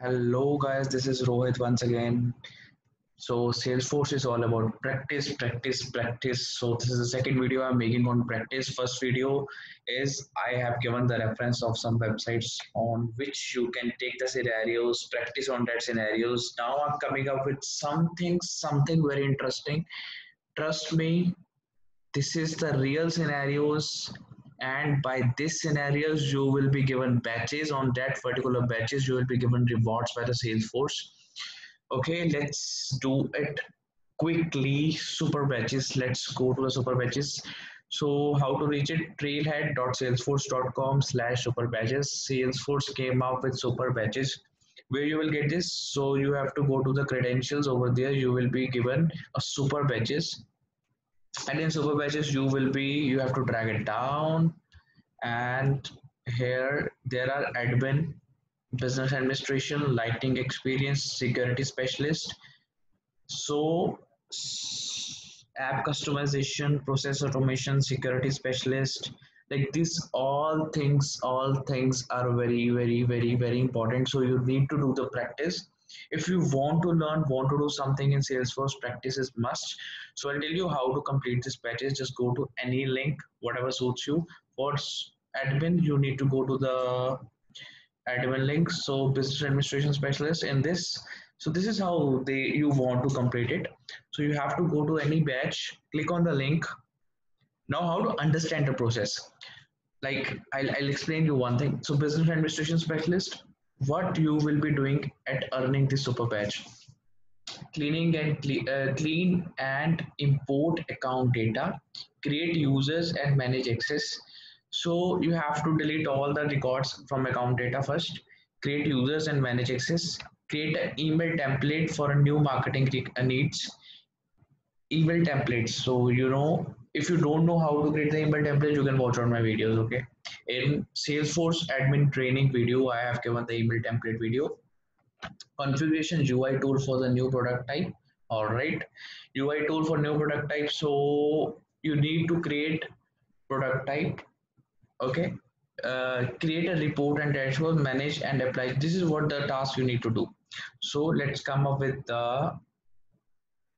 Hello guys, this is Rohit once again. So Salesforce is all about practice, practice, practice. So this is the second video I'm making on practice. First video is I have given the reference of some websites on which you can take the scenarios, practice on that scenarios. Now I'm coming up with something very interesting. Trust me, this is the real scenarios, and by this scenarios you will be given batches. On that particular batches you will be given rewards by the Salesforce. Okay, let's do it quickly. Super batches, let's go to the super batches. So how to reach it? trailhead.salesforce.com/super batches. Salesforce came up with super batches. Where you will get this? So you have to go to the credentials. Over there you will be given a super batches, and in super batches you have to drag it down. And here there are admin, business administration, lighting experience, security specialist. So app customization, process automation, security specialist, like this all things are very important. So you need to do the practice. If you want to learn, want to do something in Salesforce, practice is must. So I'll tell you how to complete this package. Just go to any link whatever suits you. For admin you need to go to the admin link. So business administration specialist in this. So this is how they you want to complete it. So you have to go to any batch, click on the link. Now how to understand the process, like I'll explain you one thing. So business administration specialist, what you will be doing at earning this super batch: clean and import account data, create users and manage access. So you have to delete all the records from account data first, create users and manage access, create an email template for a new marketing needs. Email templates, so if you don't know how to create the email template, you can watch on my videos. Okay, in Salesforce admin training video I have given the email template video. Configuration UI tool for the new product type. All right, UI tool for new product type. So you need to create product type. Okay, create a report and dashboard, manage and apply. This is what the task you need to do. So let's come up with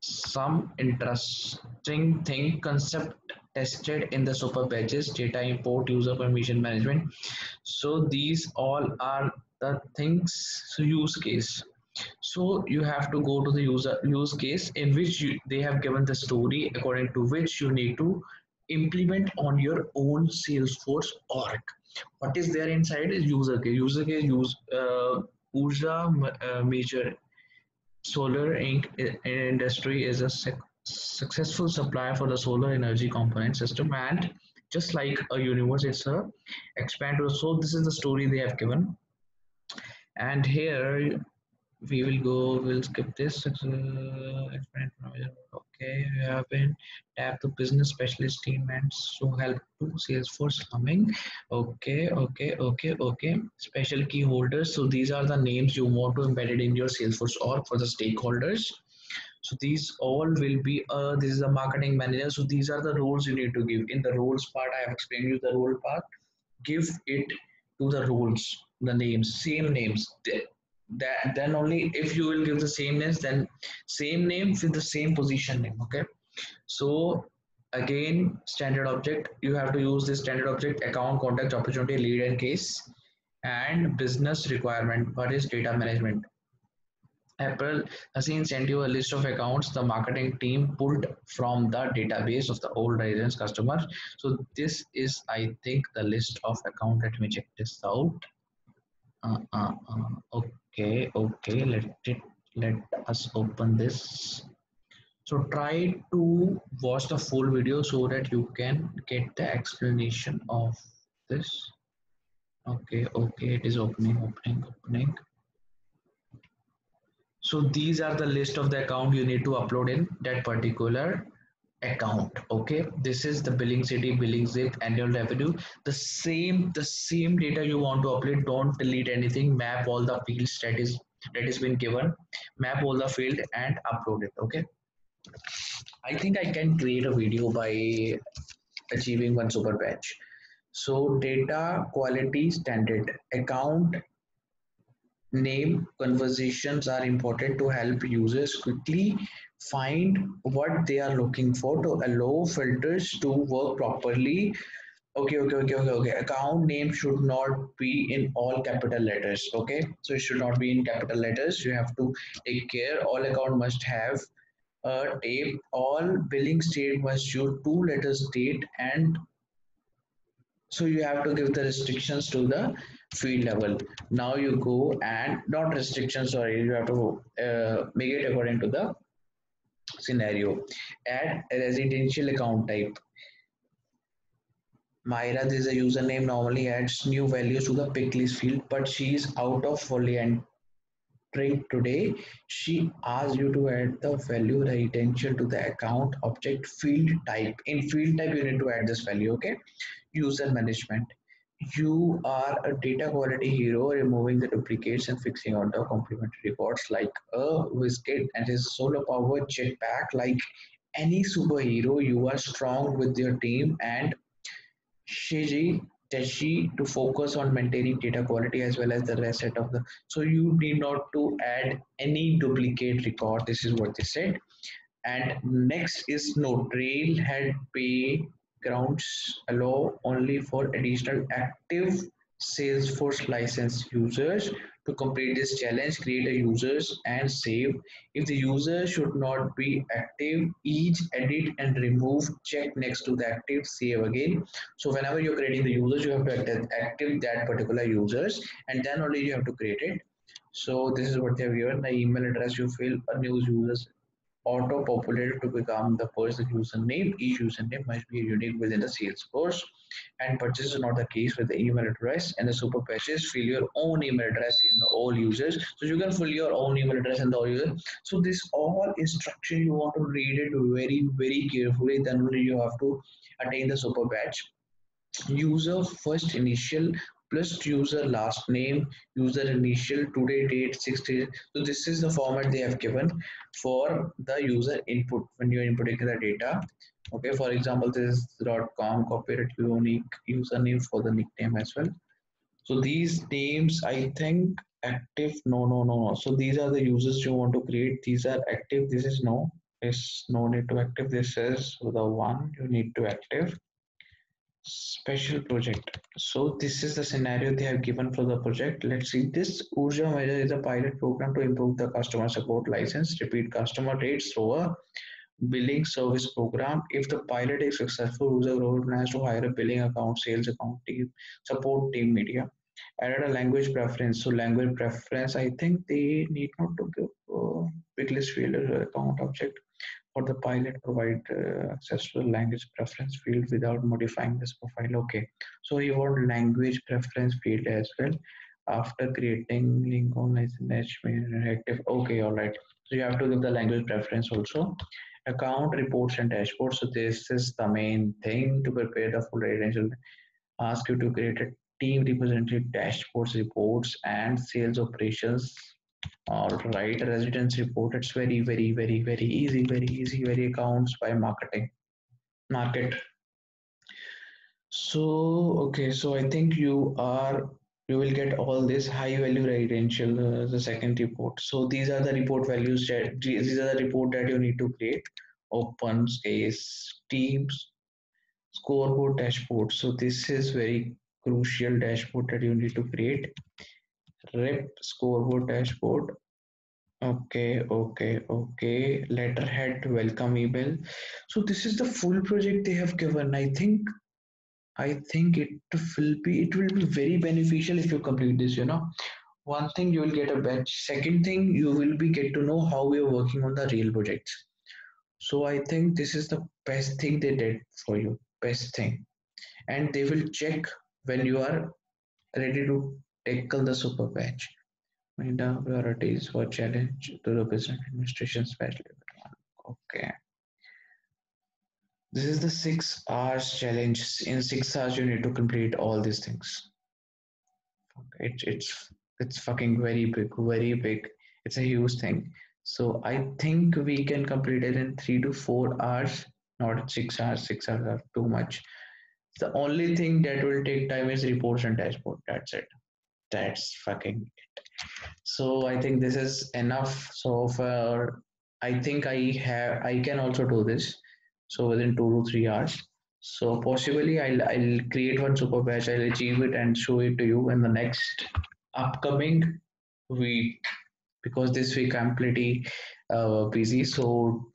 some interesting thing concept tested in the super badges: data import, user permission management. So these all are the things. So use case, so you have to go to the user use case in which they have given the story according to which you need to implement on your own Salesforce org. What is there inside is user case. User case use Urja Major Solar Inc. Industry is a successful supplier for the solar energy component system, and just like a universe, it's a expand. So this is the story they have given, and here we will go. We'll skip this. Expand. Okay, we have been tap to business specialist team and so help to Salesforce humming. Okay. Special key holders. So these are the names you want to embed it in your Salesforce org for the stakeholders. So these all will be this is a marketing manager. So these are the roles you need to give. In the roles part I have explained you the role part. Give it to the roles, the names, same names. That then only if you will give the same names, then same name with the same position name. Okay, so again, standard object, you have to use this standard object: account, contact, opportunity, lead and case. And business requirement, what is data management? April Haseen sent you a list of accounts the marketing team pulled from the database of the old residence customers. So this is, I think, the list of account. Let me check this out. Okay. Let us open this. So try to watch the full video so that you can get the explanation of this. Okay. It is opening. So these are the list of the account you need to upload in that particular account. Okay, this is the billing city, billing zip, annual revenue. The same data you want to upload. Don't delete anything. Map all the fields that is been given. Map all the field and upload it. Okay, I think I can create a video by achieving one super batch. So data quality standard account name conversations are important to help users quickly find what they are looking for to allow filters to work properly. Okay. Account name should not be in all capital letters. Okay, so it should not be in capital letters. You have to take care. All account must have a tape. All billing state must use two letters date, and so you have to give the restrictions to the field level. Now you go and not restrictions. Sorry, you have to make it according to the scenario. Add a residential account type. Myra, this is a username, normally adds new values to the pick list field, but she is out of fully entering today. She asks you to add the value residential to the account object field type. In field type, you need to add this value, okay? User management. You are a data quality hero, removing the duplicates and fixing all the complementary records like a Wizkid and his solar power jetpack. Like any superhero, you are strong with your team and Shiji Teshi to focus on maintaining data quality as well as the rest set of the. So you need not to add any duplicate record. This is what they said. And next is no trailhead playgrounds allow only for additional active Salesforce licensed users to complete this challenge. Create a users and save. If the user should not be active, each edit and remove check next to the active, save again. So whenever you're creating the users, you have to active that particular users, and then only you have to create it. So this is what they have given. The email address you fill a new users auto-populated to become the person username. Each username must be unique within the Salesforce, and purchase is not the case with the email address. And the super patches fill your own email address in the all users, so you can fill your own email address in the all users. So this all instruction you want to read it very carefully. Then only you have to attain the super batch. User first initial plus user last name, user initial, today date, 60. So this is the format they have given for the user input when you're inputting the data. Okay, for example, this is .com, copyright unique username for the nickname as well. So these names, I think active, no. So these are the users you want to create. These are active. This is no. There's no need to active. This is the one you need to active. Special project. So this is the scenario they have given for the project. Let's see. This Urja Measure is a pilot program to improve the customer support license, repeat customer rates through a billing service program. If the pilot is successful, Urja Global plans to hire a billing account, sales account team, support team, media. Added a language preference. So language preference, I think they need not to give big list field account object for the pilot provide access to the language preference field without modifying this profile. Okay, so you want language preference field as well after creating link online active. Okay, all right, so you have to give the language preference also. Account reports and dashboards. So this is the main thing to prepare the full residential. Ask you to create a team representative dashboards, reports, and sales operations. All right, residence report. It's very easy, very accounts by market. So okay, so I think you will get all this high value residential the second report. So these are the report values that these are the report that you need to create. Open case teams scoreboard dashboard. So this is very crucial dashboard that you need to create. Rep scoreboard dashboard. Okay. Letterhead, welcome email. So this is the full project they have given. I think it will be very beneficial if you complete this. One thing you will get a batch. Second thing you will be get to know how we are working on the real projects. So I think this is the best thing they did for you. Best thing, and they will check when you are ready to tackle the super batch. Minda priorities for challenge to the business administration specialist. Okay. This is the 6 hours challenge. In 6 hours, you need to complete all these things. It's fucking very big, very big. It's a huge thing. So I think we can complete it in 3 to 4 hours, not 6 hours. 6 hours are too much. The only thing that will take time is reports and dashboard. That's it. That's fucking it. So I think this is enough. So for I think I can also do this. So within 2 to 3 hours. So possibly I'll create one super batch. I'll achieve it and show it to you in the next upcoming week, because this week I'm pretty busy. So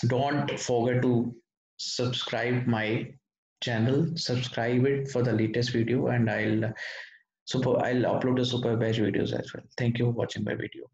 don't forget to subscribe my channel. Subscribe it for the latest video, and I'll upload the super batch videos as well. Thank you for watching my video.